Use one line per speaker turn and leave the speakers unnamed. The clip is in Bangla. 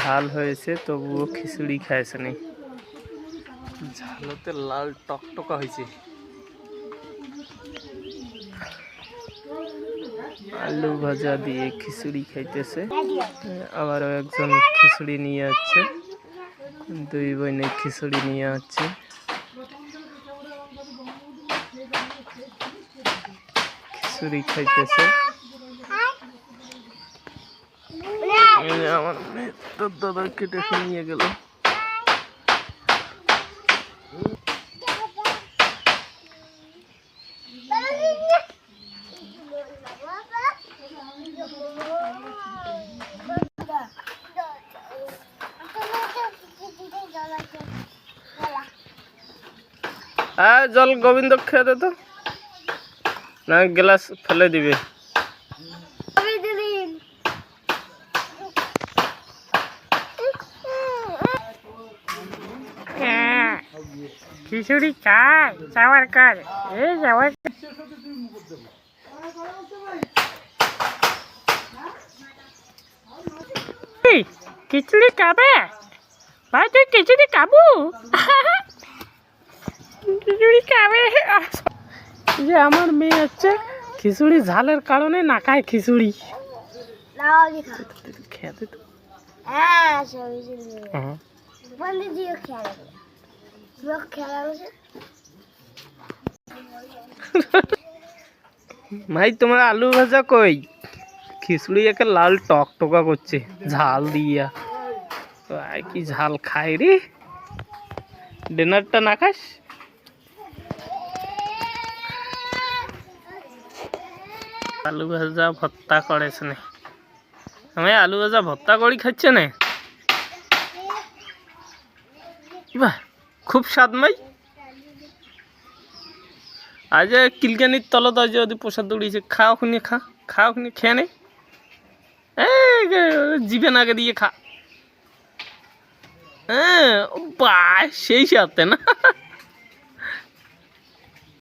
ঝাল হয়েছে তবুও খিচুড়ি খাইছে নি। ঝালতে লাল টকটকা হয়েছে। আলু ভাজা দিয়ে খিচুড়ি খাইতেছে। আবারও একজন খিচুড়ি নিয়ে যাচ্ছে, দুই বোনে খিচুড়ি নিয়ে যাচ্ছে। খিচুড়ি খাইতেছে। আমার মেয়ে তোর দাদাকে ডেকে নিয়ে গেল। জল গোবিন্দ খেয়ে দে তো, না গ্লাস ফেলে দিবে। খিচুড়ি খায় চাওয়ার কার, এই যাওয়ার খিচুড়ি খাবে ভাই, তুই খিচুড়ি খাবো? খিচুড়ি খাবে যে আমার মেয়ে হচ্ছে খিচুড়ি ঝালের কারণে না খায় খিচুড়ি। খেতে তো ভাই তোমার আলু ভাজা কই? খিচুড়ি একে লাল টকটকা করছে ঝাল দিয়া। কি ঝাল খাই রে, ডিনারটা না খাস? আলু ভাজা ভর্তা করেছে না, আমি আলু ভাজা ভর্তা করি খাচ্ছে না। বাহ, খুব স্বাদ মাই। আজ কিলকানির তলত আজ যদি প্রসাদ দৌড়িয়েছে, খাও খুনি খা, খাও খুনি খেয়ে নে, জিভে নাকে দিয়ে খা। হ্যাঁ, বা সেই সাথে না।